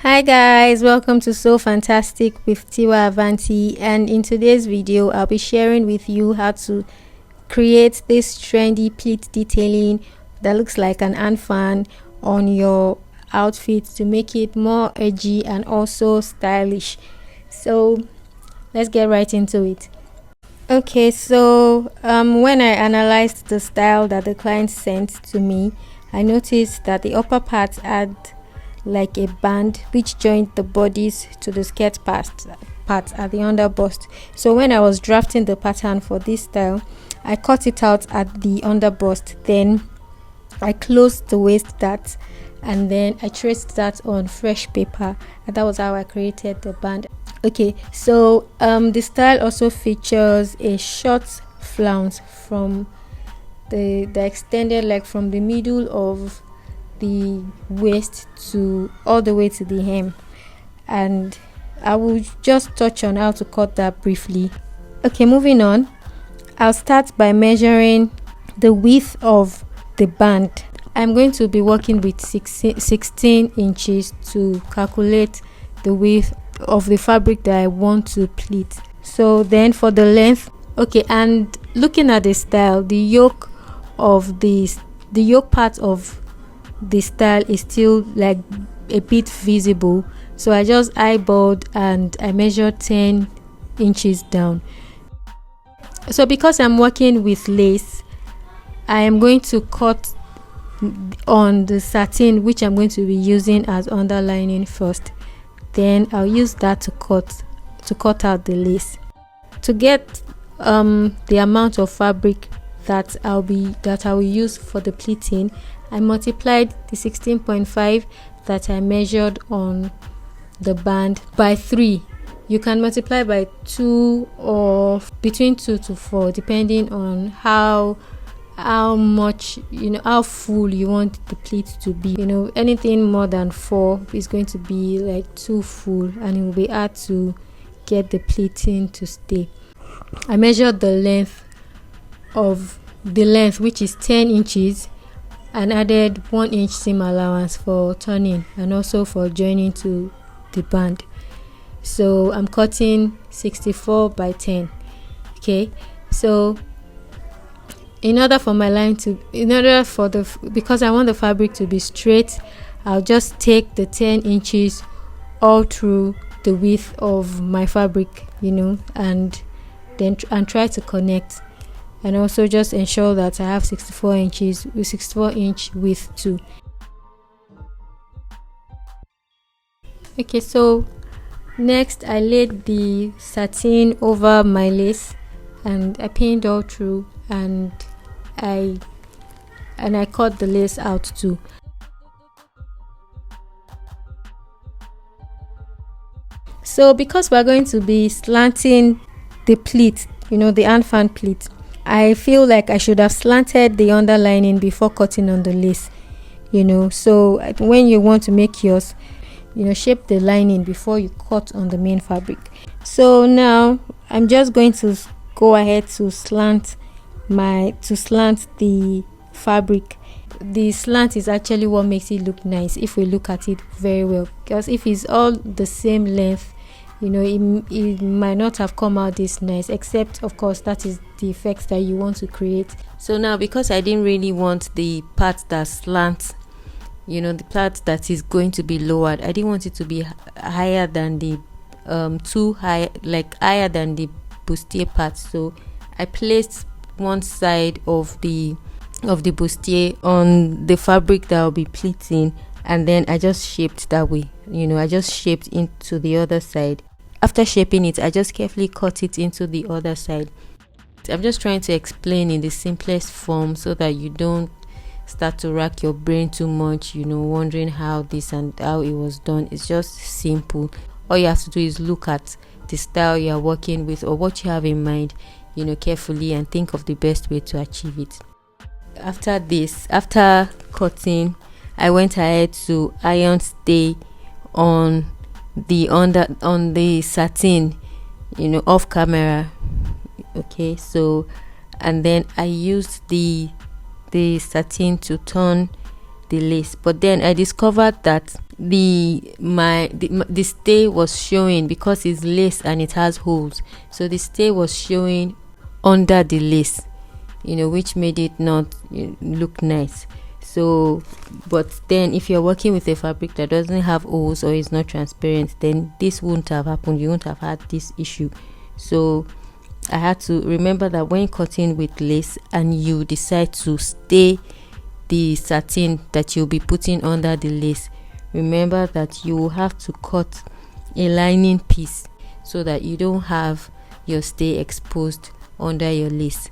Hi guys, welcome to So Fantastic with Tiwa Avanti, and in today's video I'll be sharing with you how to create this trendy pleat detailing that looks like an handfan on your outfit to make it more edgy and also stylish. So let's get right into it. Okay, so when I analyzed the style that the client sent to me, I noticed that the upper part had like a band which joined the bodies to the skirt part at the under bust. So when I was drafting the pattern for this style, I cut it out at the under bust, then I closed the waist that, and then I traced that on fresh paper, and that was how I created the band. Okay, so the style also features a short flounce from the extended leg from the middle of the waist to all the way to the hem, and I will just touch on how to cut that briefly. Okay, moving on, I'll start by measuring the width of the band. I'm going to be working with 16 inches to calculate the width of the fabric that I want to pleat. So then for the length, okay, and looking at the style, the yoke part of the style is still like a bit visible, so I just eyeballed and I measured 10 inches down. So because I'm working with lace, I am going to cut on the satin, which I'm going to be using as underlining first, then I'll use that to cut out the lace. To get the amount of fabric that I will use for the pleating, I multiplied the 16.5 that I measured on the band by 3. You can multiply by 2 or between 2 to 4 depending on how much, how full you want the pleat to be. Anything more than 4 is going to be like too full, and it will be hard to get the pleating to stay. I measured the length, which is 10 inches, and added 1 inch seam allowance for turning and also for joining to the band. So I'm cutting 64 by 10. Okay, so because I want the fabric to be straight, I'll just take the 10 inches all through the width of my fabric, and try to connect, and also just ensure that I have 64 inches with 64 inch width too. Okay, so next I laid the satin over my lace and I pinned all through, and I cut the lace out too. So because we're going to be slanting the pleat, the handfan pleat, I feel like I should have slanted the underlining before cutting on the lace. So when you want to make yours, shape the lining before you cut on the main fabric. So now I'm just going to go ahead to slant the fabric. The slant is actually what makes it look nice if we look at it very well, because if it's all the same length, it might not have come out this nice, except of course that is the effect that you want to create. So now, because I didn't really want the part that slants, the part that is going to be lowered, I didn't want it to be higher than the too high, like higher than the bustier part. So I placed one side of the bustier on the fabric that I'll be pleating, and then I just shaped that way. I just shaped into the other side. After shaping it, I just carefully cut it into the other side. I'm just trying to explain in the simplest form so that you don't start to rack your brain too much, wondering how this and how it was done. It's just simple. All you have to do is look at the style you're working with or what you have in mind, carefully, and think of the best way to achieve it. After cutting, I went ahead to iron stay on the satin, off camera. Okay, so, and then I used the satin to turn the lace, but then I discovered that the stay was showing, because it's lace and it has holes, so the stay was showing under the lace, which made it not look nice. So, but then if you're working with a fabric that doesn't have holes or is not transparent, then this wouldn't have happened. You wouldn't have had this issue. So I had to remember that when cutting with lace and you decide to stay the satin that you'll be putting under the lace, remember that you will have to cut a lining piece so that you don't have your stay exposed under your lace.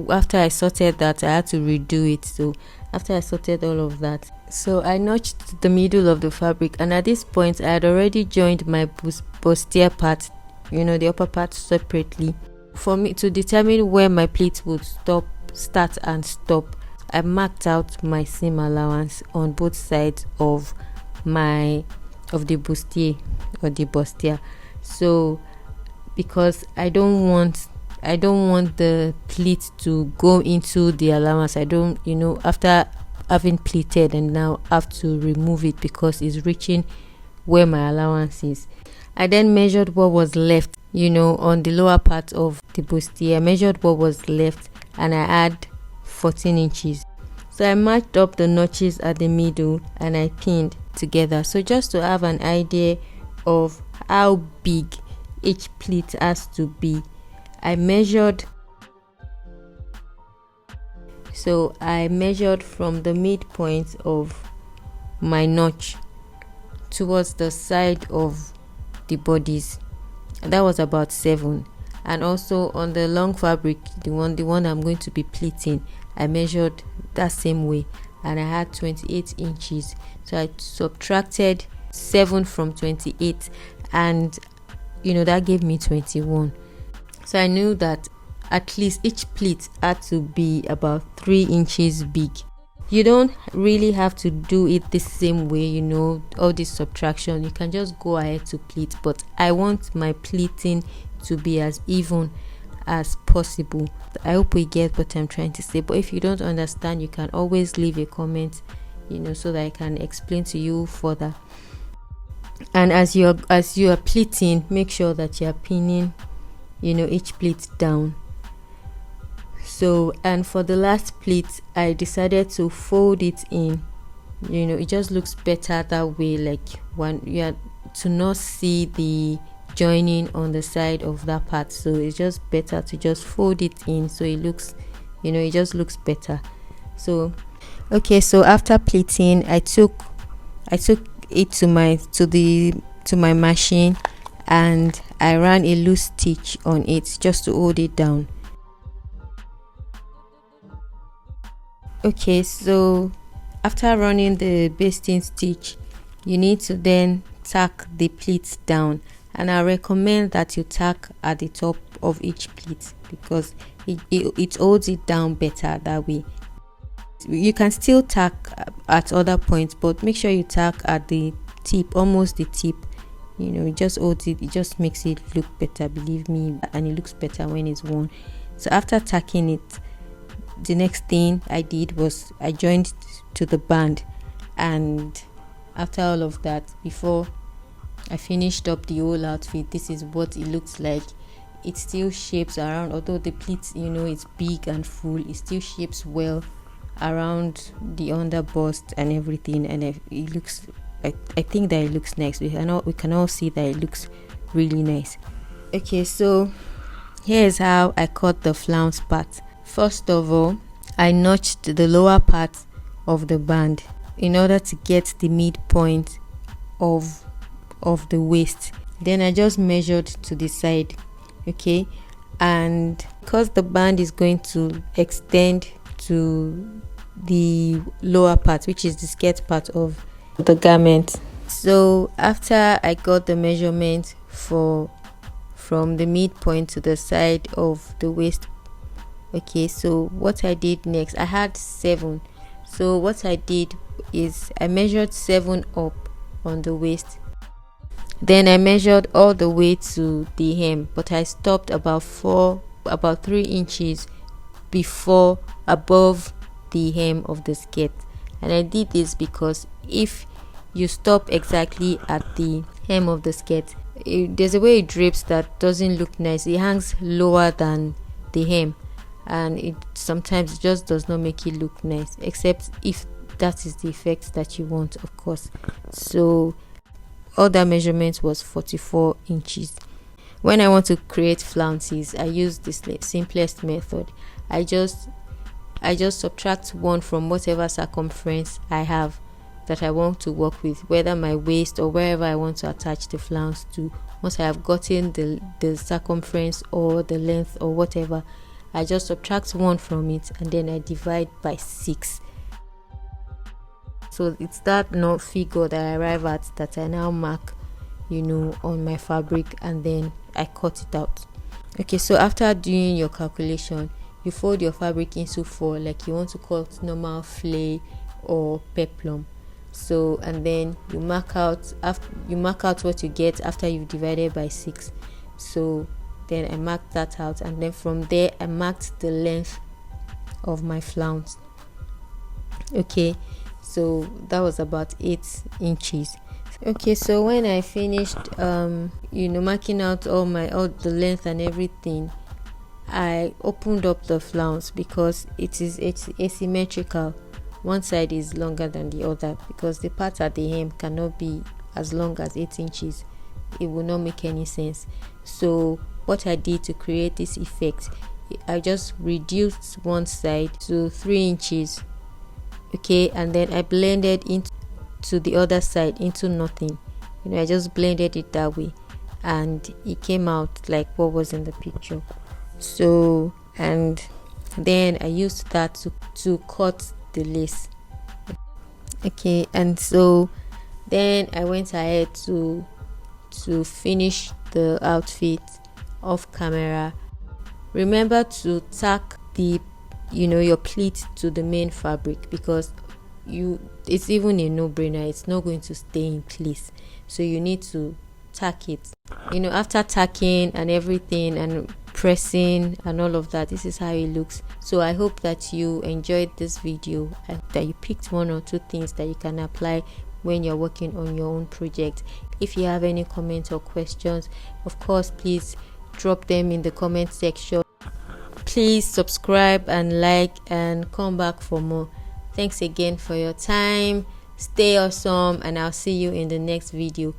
After I sorted that, I had to redo it. So after I sorted all of that, so I notched the middle of the fabric, and at this point I had already joined my bustier part, the upper part, separately. For me to determine where my pleat would start and stop, I marked out my seam allowance on both sides of the bustier or the bustier. So because I don't want the pleat to go into the allowance. I don't, after having pleated and now have to remove it because it's reaching where my allowance is. I then measured what was left, on the lower part of the bustier. I measured what was left and I had 14 inches. So I marked up the notches at the middle and I pinned together. So just to have an idea of how big each pleat has to be, I measured from the midpoint of my notch towards the side of the bodies. That was about 7. And also on the long fabric, the one I'm going to be pleating, I measured that same way and I had 28 inches. So I subtracted 7 from 28 and that gave me 21. So I knew that at least each pleat had to be about 3 inches big. You don't really have to do it the same way, all this subtraction. You can just go ahead to pleat, but I want my pleating to be as even as possible. I hope we get what I'm trying to say, but if you don't understand, you can always leave a comment, so that I can explain to you further. And as you are pleating, make sure that you are pinning each pleat down. So, and for the last pleat, I decided to fold it in. It just looks better that way, like when you are to not see the joining on the side of that part. So it's just better to just fold it in, so it looks, it just looks better. So okay, so after pleating, I took it to my machine and I ran a loose stitch on it just to hold it down. Okay, so after running the basting stitch, you need to then tack the pleats down, and I recommend that you tack at the top of each pleat because it holds it down better that way. You can still tack at other points, but make sure you tack at the tip, almost the tip. It just holds it, it just makes it look better, believe me, and it looks better when it's worn. So after tacking it, the next thing I did was I joined to the band, and after all of that, before I finished up the whole outfit, this is what it looks like. It still shapes around, although the pleat it's big and full, it still shapes well around the under bust and everything, and it looks, I think that it looks nice. We can all see that it looks really nice. Okay, so here's how I cut the flounce part. First of all, I notched the lower part of the band in order to get the midpoint of the waist. Then I just measured to the side, okay, and because the band is going to extend to the lower part, which is the skirt part of the garment. So after I got the measurement from the midpoint to the side of the waist, okay, so what I did next, I had 7. So what I did is I measured 7 up on the waist. Then I measured all the way to the hem, but I stopped about 3 inches above the hem of the skirt. And I did this because if you stop exactly at the hem of the skirt. There's a way it drapes that doesn't look nice. It hangs lower than the hem, and it sometimes just does not make it look nice, except if that is the effect that you want, of course. So all that measurement was 44 inches. When I want to create flounces, I use this simplest method. I just subtract 1 from whatever circumference I have that I want to work with, whether my waist or wherever I want to attach the flounce to. Once I have gotten the circumference or the length or whatever, I just subtract 1 from it, and then I divide by 6. So it's that not figure that I arrive at that I now mark, on my fabric, and then I cut it out. Okay, so after doing your calculation, you fold your fabric into 4, like you want to cut normal flay or peplum. So, and then you mark out what you get after you've divided by 6. So then I marked that out, and then from there I marked the length of my flounce. Okay, so that was about 8 inches. Okay, so when I finished marking out all the length and everything, I opened up the flounce because it's asymmetrical. One side is longer than the other, because the part at the hem cannot be as long as 8 inches. It will not make any sense. So what I did to create this effect, I just reduced one side to 3 inches. Okay, and then I blended into the other side into nothing. I just blended it that way, and it came out like what was in the picture. So, and then I used that to cut the lace. Okay, and so then I went ahead to finish the outfit off camera. Remember to tack your pleat to the main fabric, because it's even a no-brainer, it's not going to stay in place, so you need to tack it. After tacking and everything and pressing and all of that, this is how it looks. So I hope that you enjoyed this video, and that you picked 1 or 2 things that you can apply when you're working on your own project. If you have any comments or questions, of course, please drop them in the comment section. Please subscribe and like, and come back for more. Thanks again for your time. Stay awesome, and I'll see you in the next video.